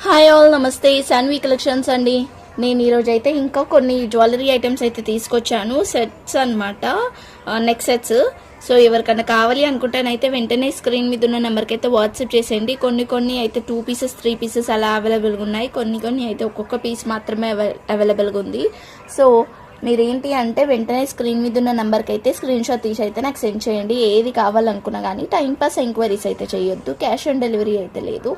Hi all, నమస్తే. Shanvi collections అండి. నేను ఈరోజు అయితే ఇంకా కొన్ని జ్యువెలరీ ఐటమ్స్ అయితే తీసుకొచ్చాను. సెట్స్ అనమాట, నెక్ సెట్స్. సో ఎవరికైనా కావాలి అనుకుంటేనైతే వెంటనే స్క్రీన్ మీద ఉన్న నెంబర్కి అయితే వాట్సాప్ చేసేయండి. కొన్ని అయితే 2 పీసెస్ 3 పీసెస్ అలా అవైలబుల్గా ఉన్నాయి. కొన్ని అయితే ఒక్కొక్క పీస్ మాత్రమే అవైలబుల్గా ఉంది. సో మీరు ఏంటి అంటే వెంటనే స్క్రీన్ మీద ఉన్న నెంబర్కి అయితే స్క్రీన్ షాట్ తీసి అయితే నాకు సెండ్ చేయండి. ఏది కావాలనుకున్నా కానీ టైంపాస్ ఎంక్వైరీస్ అయితే చేయొద్దు. క్యాష్ ఆన్ డెలివరీ అయితే లేదు.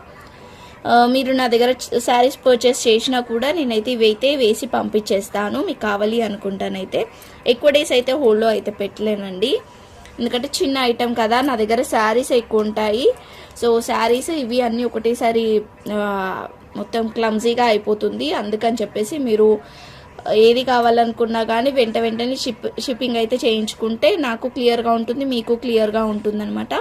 మీరు నా దగ్గర శారీస్ పర్చేస్ చేసినా కూడా నేనైతే ఇవైతే వేసి పంపించేస్తాను. మీకు కావాలి అనుకుంటానైతే ఎక్కువ డేస్ అయితే హోల్డ్లో అయితే పెట్టలేనండి, ఎందుకంటే చిన్న ఐటెం కదా, నా దగ్గర శారీస్ ఎక్కువ ఉంటాయి. సో శారీస్ ఇవి అన్నీ ఒకటేసారి మొత్తం క్లమ్జీగా అయిపోతుంది. అందుకని చెప్పేసి మీరు ఏది కావాలనుకున్నా కానీ వెంటనే షిప్పింగ్ అయితే చేయించుకుంటే నాకు క్లియర్గా ఉంటుంది, మీకు క్లియర్గా ఉంటుంది అనమాట.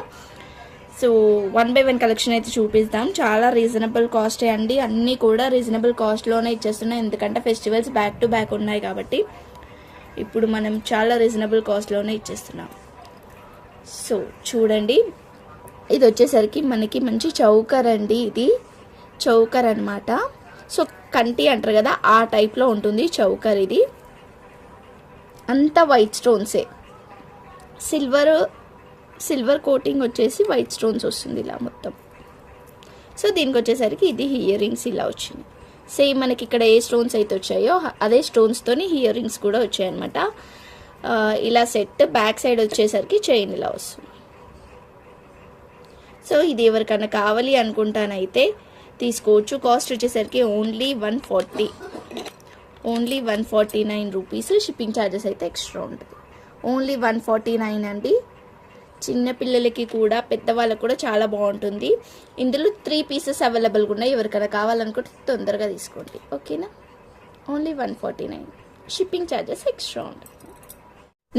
సో 1 by 1 కలెక్షన్ అయితే చూపిస్తాం. చాలా రీజనబుల్ కాస్టే అండి, అన్నీ కూడా రీజనబుల్ కాస్ట్లోనే ఇచ్చేస్తున్నాయి. ఎందుకంటే ఫెస్టివల్స్ బ్యాక్ టు బ్యాక్ ఉన్నాయి కాబట్టి ఇప్పుడు మనం చాలా రీజనబుల్ కాస్ట్లోనే ఇచ్చేస్తున్నాం. సో చూడండి, ఇది వచ్చేసరికి మనకి మంచి చౌకర్ అండి. ఇది చౌకర్ అనమాట. సో కంటి అంటారు కదా, ఆ టైప్లో ఉంటుంది చౌకర్. ఇది అంతా వైట్ స్టోన్సే, సిల్వర్ కోటింగ్ వచ్చేసి వైట్ స్టోన్స్ వస్తుంది ఇలా మొత్తం. సో దీనికి వచ్చేసరికి ఇది ఇయర్ రింగ్స్ ఇలా వచ్చింది. సేమ్ మనకి ఇక్కడ ఏ స్టోన్స్ అయితే వచ్చాయో అదే స్టోన్స్తోని ఇయర్ రింగ్స్ కూడా వచ్చాయన్నమాట. ఇలా సెట్ బ్యాక్ సైడ్ వచ్చేసరికి చైన్ ఇలా వస్తుంది. సో ఇది ఎవరికైనా కావాలి అనుకుంటానైతే తీసుకోవచ్చు. కాస్ట్ వచ్చేసరికి ఓన్లీ 149 రూపీస్. షిప్పింగ్ ఛార్జెస్ అయితే ఎక్స్ట్రా ఉంటుంది. ఓన్లీ 149 అండి. చిన్న పిల్లలకి కూడా పెద్దవాళ్ళకి కూడా చాలా బాగుంటుంది. ఇందులో 3 పీసెస్ అవైలబుల్గా ఉన్నాయి. ఎవరికైనా కావాలనుకుంటే తొందరగా తీసుకోండి, ఓకేనా. ఓన్లీ 149, షిప్పింగ్ ఛార్జెస్ ఎక్స్ట్రా ఉంటుంది.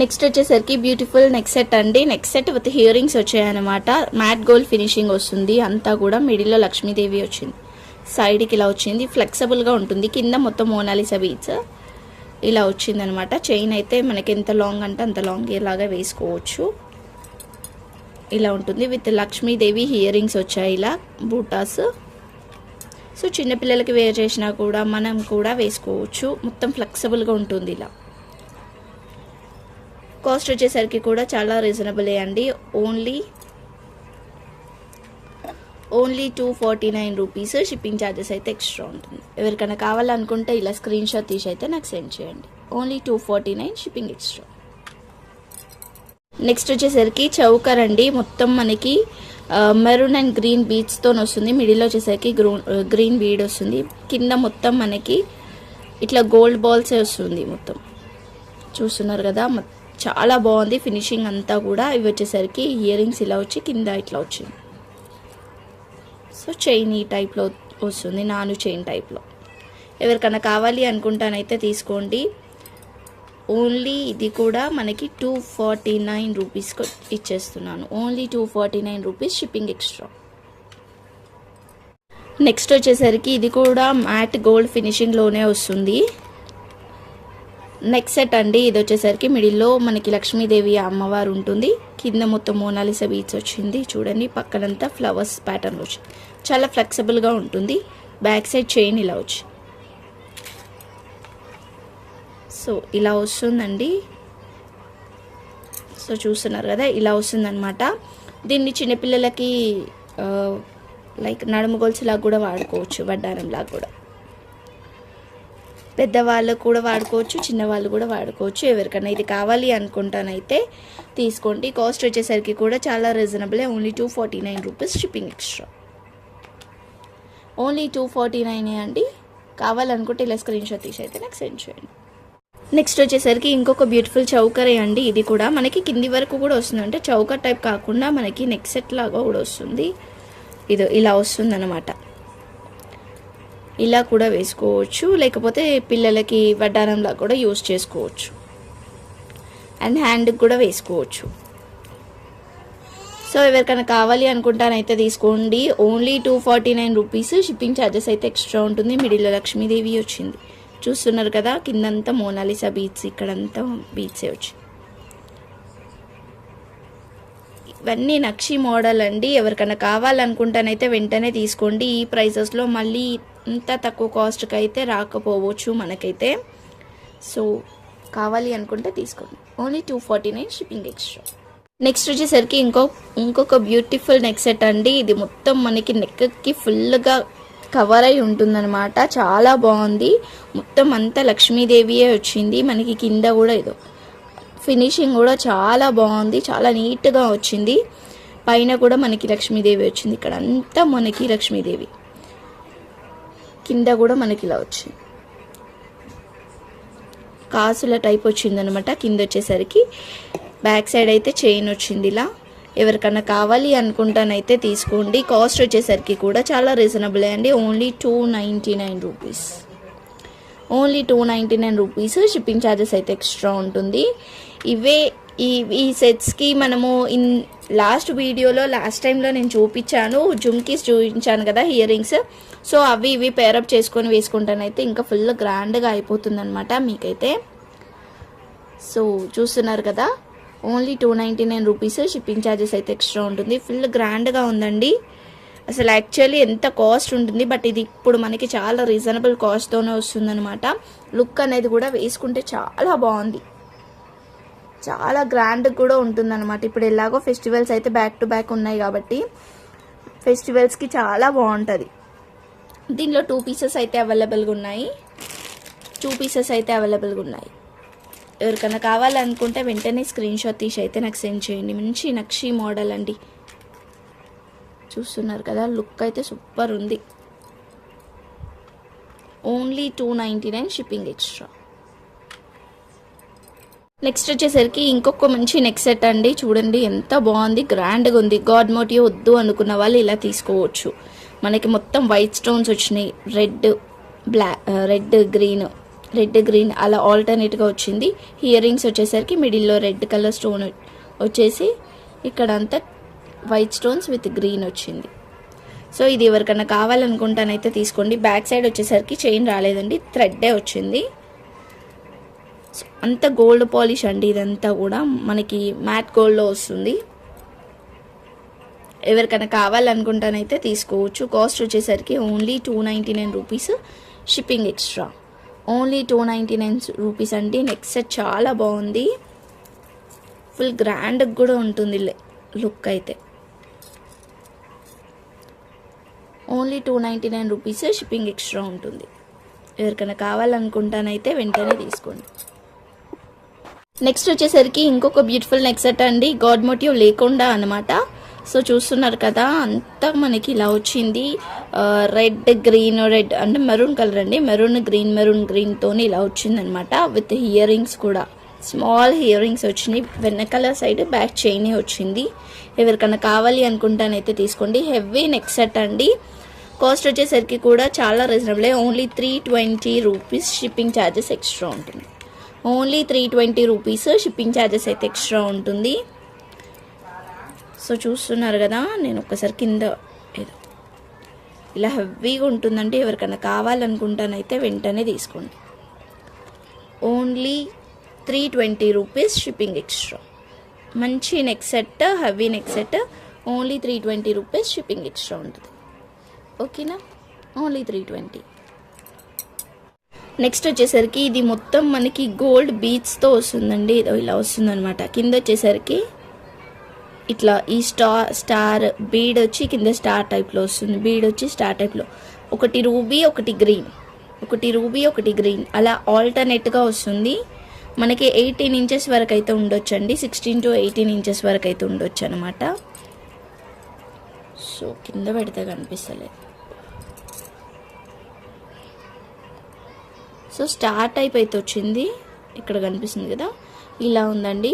నెక్స్ట్ వచ్చేసరికి బ్యూటిఫుల్ నెక్ సెట్ అండి. Neck set with ear rings వచ్చాయన్నమాట. మ్యాట్ గోల్డ్ ఫినిషింగ్ వస్తుంది. అంతా కూడా మిడిల్లో లక్ష్మీదేవి వచ్చింది, సైడ్కి ఇలా వచ్చింది. ఫ్లెక్సిబుల్గా ఉంటుంది. కింద మొత్తం మోనాలిసా బీడ్స్ ఇలా వచ్చిందనమాట. చైన్ అయితే మనకి ఎంత లాంగ్ అంటే అంత లాంగ్ ఇలాగా వేసుకోవచ్చు. ఇలా ఉంటుంది. విత్ లక్ష్మీదేవి ఇయర్ రింగ్స్ వచ్చాయి ఇలా బూటాస్. సో చిన్నపిల్లలకి వేర్ చేసినా కూడా మనం కూడా వేసుకోవచ్చు. మొత్తం ఫ్లెక్సిబుల్గా ఉంటుంది ఇలా. కాస్ట్ వచ్చేసరికి కూడా చాలా రీజనబుల్ అండి. Only 249 rupees. షిప్పింగ్ ఛార్జెస్ అయితే ఎక్స్ట్రా ఉంటుంది. ఎవరికైనా కావాలనుకుంటే ఇలా స్క్రీన్ షాట్ తీసి అయితే నాకు సెండ్ చేయండి. Only 249, shipping extra. నెక్స్ట్ వచ్చేసరికి చౌకర్ అండి. మొత్తం మనకి మెరూన్ అండ్ గ్రీన్ బీడ్స్తో వస్తుంది. మిడిల్లో వచ్చేసరికి గ్రీన్ బీడ్ వస్తుంది. కింద మొత్తం మనకి ఇట్లా గోల్డ్ బాల్స్ వస్తుంది. మొత్తం చూస్తున్నారు కదా, చాలా బాగుంది ఫినిషింగ్ అంతా కూడా. ఇవి వచ్చేసరికి ఇయర్ రింగ్స్ ఇలా వచ్చి కింద ఇట్లా వచ్చింది. సో చైన్ ఈ టైప్లో వస్తుంది, నాను చైన్ టైప్లో. ఎవరికైనా కావాలి అనుకుంటానైతే తీసుకోండి. ఓన్లీ ఇది కూడా మనకి 249 రూపీస్కి ఇచ్చేస్తున్నాను. Only 249 rupees, shipping extra. Next వచ్చేసరికి ఇది కూడా మ్యాట్ గోల్డ్ ఫినిషింగ్లోనే వస్తుంది. నెక్ సెట్ అండి. ఇది వచ్చేసరికి మిడిల్లో మనకి లక్ష్మీదేవి అమ్మవారు ఉంటుంది. కింద మొత్తం మోనాలిసా బీడ్స్ వచ్చింది. చూడండి, పక్కనంతా ఫ్లవర్స్ ప్యాటర్న్ వచ్చింది. చాలా ఫ్లెక్సిబుల్గా ఉంటుంది. బ్యాక్ సైడ్ చైన్ ఇలా వచ్చి సో ఇలా వస్తుందండి. సో చూస్తున్నారు కదా, ఇలా వస్తుందన్నమాట. దీన్ని చిన్నపిల్లలకి లైక్ నడుము గొలుసులాగా కూడా వాడుకోవచ్చు, వడ్డారంలాగా కూడా. పెద్దవాళ్ళు కూడా వాడుకోవచ్చు, చిన్నవాళ్ళు కూడా వాడుకోవచ్చు. ఎవరికైనా ఇది కావాలి అనుకుంటానైతే తీసుకోండి. కాస్ట్ వచ్చేసరికి కూడా చాలా reasonable. Only 249 rupees, shipping extra. Only 249 అండి. కావాలనుకుంటే ఇలా స్క్రీన్ షాట్ తీసి అయితే నాకు సెండ్ చేయండి. నెక్స్ట్ వచ్చేసరికి ఇంకొక బ్యూటిఫుల్ చౌకరే అండి. ఇది కూడా మనకి కింది వరకు కూడా వస్తుంది. అంటే చౌకర్ టైప్ కాకుండా మనకి నెక్ సెట్ లాగా కూడా వస్తుంది. ఇది ఇలా వస్తుంది అనమాట. ఇలా కూడా వేసుకోవచ్చు, లేకపోతే పిల్లలకి వడ్డారంలా కూడా యూజ్ చేసుకోవచ్చు. అండ్ హ్యాండ్కి కూడా వేసుకోవచ్చు. సో ఎవరికైనా కావాలి అనుకుంటానైతే తీసుకోండి. Only 249 rupees. షిప్పింగ్ ఛార్జెస్ అయితే ఎక్స్ట్రా ఉంటుంది. మిడిల్లో లక్ష్మీదేవి వచ్చింది. చూస్తున్నారు కదా, కిందంతా మోనాలిసా బీడ్స్, ఇక్కడంతా బీడ్సే వచ్చి. ఇవన్నీ నక్షి మోడల్ అండి. ఎవరికైనా కావాలనుకుంటానైతే వెంటనే తీసుకోండి. ఈ ప్రైసెస్లో మళ్ళీ అంత తక్కువ కాస్ట్కి అయితే రాకపోవచ్చు మనకైతే. సో కావాలి అనుకుంటే తీసుకోండి. Only 249 shipping extra. నెక్స్ట్ వచ్చేసరికి ఇంకొక బ్యూటిఫుల్ నెక్ సెట్ అండి. ఇది మొత్తం మనకి నెక్కి ఫుల్గా కవర్ అయి ఉంటుందన్నమాట. చాలా బాగుంది. మొత్తం అంతా లక్ష్మీదేవియే వచ్చింది మనకి. కింద కూడా ఏదో ఫినిషింగ్ కూడా చాలా బాగుంది, చాలా నీట్గా వచ్చింది. పైన కూడా మనకి లక్ష్మీదేవి వచ్చింది. ఇక్కడ అంతా మనకి లక్ష్మీదేవి, కింద కూడా మనకి ఇలా వచ్చింది, కాసుల టైప్ వచ్చింది అనమాట. కింద వచ్చేసరికి బ్యాక్ సైడ్ అయితే చైన్ వచ్చింది ఇలా. ఎవరికన్నా కావాలి అనుకుంటానైతే తీసుకోండి. కాస్ట్ వచ్చేసరికి కూడా చాలా రీజనబుల్ అండి. Only 299 rupees. Only 299 rupees. Shipping charges అయితే ఎక్స్ట్రా ఉంటుంది. ఈ సెట్స్కి మనము లాస్ట్ వీడియోలో లాస్ట్ టైంలో నేను చూపించాను, జుమ్కీస్ చూపించాను కదా, ఇయర్ రింగ్స్. సో అవి ఇవి పేరప్ చేసుకొని వేసుకుంటానైతే ఇంకా ఫుల్ గ్రాండ్గా అయిపోతుంది అనమాట మీకైతే. సో చూస్తున్నారు కదా, ఓన్లీ 299 రూపీస్. షిప్పింగ్ ఛార్జెస్ అయితే ఎక్స్ట్రా ఉంటుంది. ఫుల్ గ్రాండ్గా ఉందండి. అసలు యాక్చువల్లీ ఎంత కాస్ట్ ఉంటుంది, బట్ ఇది ఇప్పుడు మనకి చాలా రీజనబుల్ కాస్ట్తోనే వస్తుందన్నమాట. లుక్ అనేది కూడా వేసుకుంటే చాలా బాగుంది, చాలా గ్రాండ్ కూడా ఉంటుందన్నమాట. ఇప్పుడు ఎలాగో ఫెస్టివల్స్ అయితే బ్యాక్ టు బ్యాక్ ఉన్నాయి కాబట్టి ఫెస్టివల్స్కి చాలా బాగుంటుంది. దీనిలో 2 పీసెస్ అయితే అవైలబుల్గా ఉన్నాయి. ఎవరికైనా కావాలనుకుంటే వెంటనే స్క్రీన్ షాట్ తీసి అయితే నాకు సెండ్ చేయండి. మంచి నక్షి మోడల్ అండి. చూస్తున్నారు కదా, లుక్ అయితే సూపర్ ఉంది. Only 299 shipping extra. నెక్స్ట్ వచ్చేసరికి ఇంకొక మంచి నెక్ సెట్ అండి. చూడండి ఎంత బాగుంది, గ్రాండ్గా ఉంది. గాడ్ మోటివ్ వద్దు అనుకున్న వాళ్ళు ఇలా తీసుకోవచ్చు. మనకి మొత్తం వైట్ స్టోన్స్ వచ్చినాయి, రెడ్ గ్రీన్ అలా ఆల్టర్నేట్గా వచ్చింది. ఇయర్ రింగ్స్ వచ్చేసరికి మిడిల్లో రెడ్ కలర్ స్టోన్ వచ్చేసి ఇక్కడ అంతా వైట్ స్టోన్స్ విత్ గ్రీన్ వచ్చింది. సో ఇది ఎవరికన్నా కావాలనుకుంటానైతే తీసుకోండి. బ్యాక్ సైడ్ వచ్చేసరికి చైన్ రాలేదండి, థ్రెడ్డే వచ్చింది. అంత గోల్డ్ పాలిష్ అండి. ఇదంతా కూడా మనకి మ్యాట్ గోల్డ్లో వస్తుంది. ఎవరికైనా కావాలనుకుంటానైతే తీసుకోవచ్చు. కాస్ట్ వచ్చేసరికి only 299 rupees. Shipping extra. Only 299 rupees అండి. నెక్స్ట్ సెట్ చాలా బాగుంది, ఫుల్ గ్రాండ్గా కూడా ఉంటుంది లుక్ అయితే. Only 299 rupees. షిప్పింగ్ ఎక్స్ట్రా ఉంటుంది. ఎవరికైనా కావాలనుకుంటానైతే వెంటనే తీసుకోండి. నెక్స్ట్ వచ్చేసరికి ఇంకొక బ్యూటిఫుల్ నెక్ సెట్ అండి. గాడ్ మోటివ్ లేకుండా అనమాట. సో చూస్తున్నారు కదా, అంతా మనకి ఇలా వచ్చింది. రెడ్ అంటే మెరూన్ కలర్ అండి. మెరూన్ గ్రీన్తో ఇలా వచ్చింది అనమాట. విత్ ఇయర్ రింగ్స్ కూడా స్మాల్ ఇయర్ రింగ్స్ వచ్చినాయి. వెనకాల సైడ్ బ్యాక్ చైనే వచ్చింది. ఎవరికైనా కావాలి అనుకుంటానైతే తీసుకోండి. హెవీ నెక్ సెట్ అండి. కాస్ట్ వచ్చేసరికి కూడా చాలా reasonable. Only 320 rupees. Shipping charges extra ఉంటుంది. Only 320 rupees. షిప్పింగ్ ఛార్జెస్ అయితే ఎక్స్ట్రా ఉంటుంది. సో చూస్తున్నారు కదా, నేను ఒక్కసారి కింద ఏదో ఇలా హెవీగా ఉంటుందంటే ఎవరికైనా కావాలనుకుంటానైతే వెంటనే తీసుకోండి. Only 320 rupees. Shipping extra. మంచి neck set, heavy neck set. Only 320 rupees. Shipping extra ఉంటుంది. ఓకేనా, ఓన్లీ 320. నెక్స్ట్ వచ్చేసరికి ఇది మొత్తం మనకి గోల్డ్ బీడ్స్తో వస్తుందండి. ఇలా వస్తుందన్నమాట. కింద వచ్చేసరికి ఇట్లా ఈ స్టార్ బీడ్ వచ్చి కింద స్టార్ టైప్లో వస్తుంది. బీడ్ వచ్చి స్టార్ టైప్లో ఒకటి రూబీ ఒకటి గ్రీన్ అలా ఆల్టర్నేట్గా వస్తుంది. మనకి 18 ఇంచెస్ వరకు అయితే ఉండొచ్చు అండి. 16 to 18 ఇంచెస్ వరకు అయితే ఉండొచ్చు అనమాట. సో కింద పెడితే కనిపిస్తలేదు. సో స్టార్ టైప్ అయితే వచ్చింది, ఇక్కడ కనిపిస్తుంది కదా, ఇలా ఉందండి.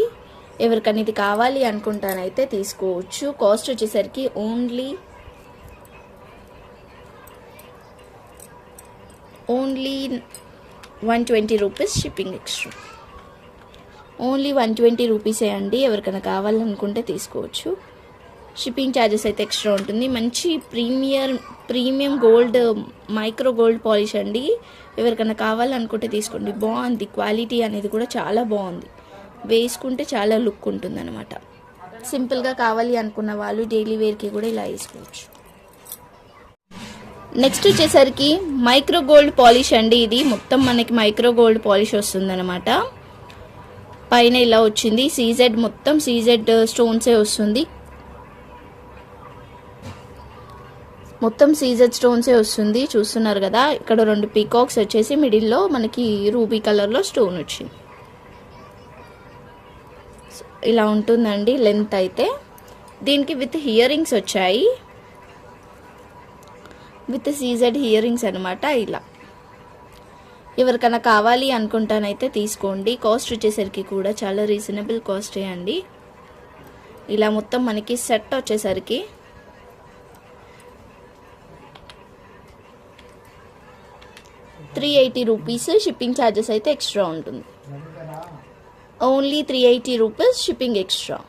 ఎవరికైనా ఇది కావాలి అనుకుంటానైతే తీసుకోవచ్చు. కాస్ట్ వచ్చేసరికి only 120 rupees. Shipping extra. Only 120 రూపీసే అండి. ఎవరికైనా కావాలనుకుంటే తీసుకోవచ్చు. షిప్పింగ్ ఛార్జెస్ అయితే ఎక్స్ట్రా ఉంటుంది. మంచి premium gold, micro gold polish అండి. ఎవరికైనా కావాలనుకుంటే తీసుకోండి. బాగుంది, క్వాలిటీ అనేది కూడా చాలా బాగుంది. వేసుకుంటే చాలా లుక్ ఉంటుంది అనమాట. సింపుల్గా కావాలి అనుకున్న వాళ్ళు డైలీ వేర్కి కూడా ఇలా వేసుకోవచ్చు. నెక్స్ట్ వచ్చేసరికి మైక్రో గోల్డ్ పాలిష్ అండి. ఇది మొత్తం మనకి మైక్రో గోల్డ్ పాలిష్ వస్తుందన్నమాట. పైన ఇలా వచ్చింది, సీజెడ్ మొత్తం సీజెడ్ స్టోన్సే వస్తుంది, మొత్తం సీజెడ్ స్టోన్సే వస్తుంది. చూస్తున్నారు కదా, ఇక్కడ 2 పీకాక్స్ వచ్చేసి మిడిల్లో మనకి రూబీ కలర్లో స్టోన్ వచ్చింది. ఇలా ఉంటుందండి లెంత్ అయితే. దీనికి విత్ హియర్ రింగ్స్ వచ్చాయి, విత్ సీజెడ్ హియర్ రింగ్స్ అనమాట. ఇలా ఎవరికైనా కావాలి అనుకుంటానైతే తీసుకోండి. కాస్ట్ వచ్చేసరికి కూడా చాలా రీజనబుల్ కాస్టే అండి. ఇలా మొత్తం మనకి సెట్ వచ్చేసరికి 380 రూపీస్. షిప్పింగ్ ఛార్జెస్ అయితే ఎక్స్ట్రా ఉంటుంది. Only 380 rupees shipping extra.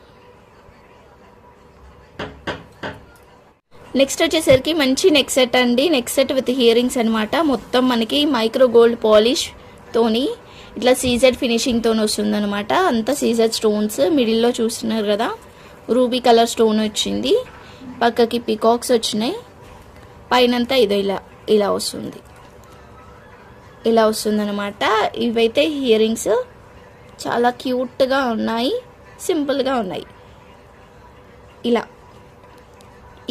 Next వచ్చేసరికి మంచి నెక్ సెట్ అండి. నెక్ సెట్ విత్ హియరింగ్స్ అనమాట. మొత్తం మనకి మైక్రో గోల్డ్ పాలిష్ తోని ఇట్లా సీజెడ్ ఫినిషింగ్ తోని వస్తుంది అనమాట. అంతా సీజెడ్ స్టోన్స్, మిడిల్లో చూస్తున్నారు కదా రూబీ కలర్ స్టోన్ వచ్చింది, పక్కకి పికాక్స్ వచ్చినాయి, పైనంతా ఇదో ఇలా వస్తుంది, ఇలా వస్తుందన్నమాట. ఇవైతే హియరింగ్స్ చాలా క్యూట్గా ఉన్నాయి, సింపుల్గా ఉన్నాయి. ఇలా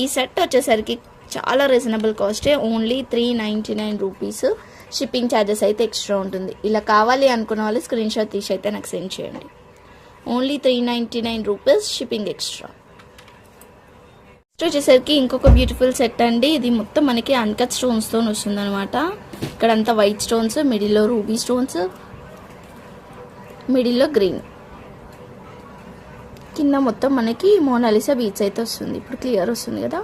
ఈ సెట్ వచ్చేసరికి చాలా రీజనబుల్ కాస్టే, ఓన్లీ 399 రూపీస్. షిప్పింగ్ ఛార్జెస్ అయితే ఎక్స్ట్రా ఉంటుంది. ఇలా కావాలి అనుకున్న వాళ్ళు స్క్రీన్ షాట్ తీసి అయితే నాకు సెండ్ చేయండి. Only 399 rupees shipping extra. Next వచ్చేసరికి ఇంకొక బ్యూటిఫుల్ సెట్ అండి. ఇది మొత్తం మనకి అన్కట్ స్టోన్స్తో వస్తుంది అనమాట. ఇక్కడ అంతా వైట్ స్టోన్స్, మిడిల్లో రూబీ స్టోన్స్, మిడిల్లో గ్రీన్, కింద మొత్తం మనకి మోనాలిసా బీట్స్ అయితే వస్తుంది. ఇప్పుడు క్లియర్ వస్తుంది కదా,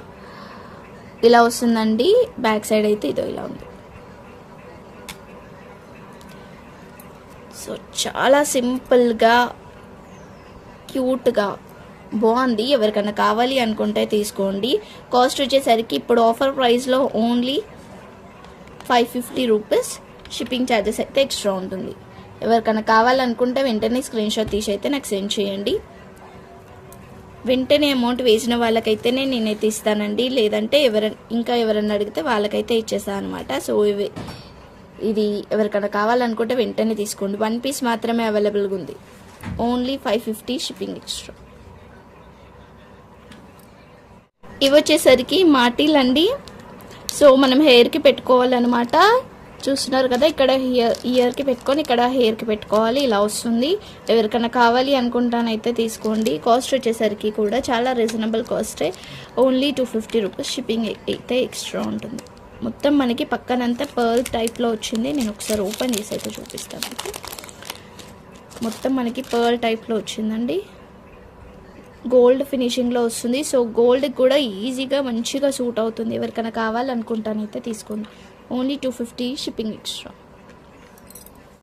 ఇలా వస్తుందండి. బ్యాక్ సైడ్ అయితే ఇదో ఇలా ఉంది. సో చాలా సింపుల్గా క్యూట్గా బాగుంది. ఎవరికైనా కావాలి అనుకుంటే తీసుకోండి. కాస్ట్ వచ్చేసరికి ఇప్పుడు ఆఫర్ ప్రైస్లో ఓన్లీ 550 రూపీస్. షిప్పింగ్ ఛార్జెస్ అయితే ఎక్స్ట్రా ఉంటుంది. ఎవరికైనా కావాలనుకుంటే వెంటనే స్క్రీన్ షాట్ తీసి అయితే నాకు సెండ్ చేయండి. వెంటనే అమౌంట్ వేసిన వాళ్ళకైతేనే నేనైతే ఇస్తానండి, లేదంటే ఇంకా ఎవరన్నా అడిగితే వాళ్ళకైతే ఇచ్చేస్తాను అనమాట. సో ఇది ఎవరికైనా కావాలనుకుంటే వెంటనే తీసుకోండి. 1 పీస్ మాత్రమే అవైలబుల్గా ఉంది. Only 550 shipping extra. ఇవి వచ్చేసరికి మాటీలు అండి. సో మనం హెయిర్కి పెట్టుకోవాలన్నమాట. చూస్తున్నారు కదా, ఇక్కడ ఇయర్కి పెట్టుకొని ఇక్కడ హెయిర్కి పెట్టుకోవాలి. ఇలా వస్తుంది. ఎవరికైనా కావాలి అనుకుంటానైతే తీసుకోండి. కాస్ట్ వచ్చేసరికి కూడా చాలా రీజనబుల్ కాస్టే, ఓన్లీ 250 రూపీస్. షిప్పింగ్ అయితే ఎక్స్ట్రా ఉంటుంది. మొత్తం మనకి పక్కనంతా పర్ల్ టైప్లో వచ్చింది. నేను ఒకసారి ఓపెన్ చేసి అయితే చూపిస్తాను మీకు. మొత్తం మనకి పర్ల్ టైప్లో వచ్చిందండి. గోల్డ్ ఫినిషింగ్లో వస్తుంది. సో గోల్డ్కి కూడా ఈజీగా మంచిగా సూట్ అవుతుంది. ఎవరికైనా కావాలనుకుంటానైతే తీసుకోండి. Only 250 shipping extra.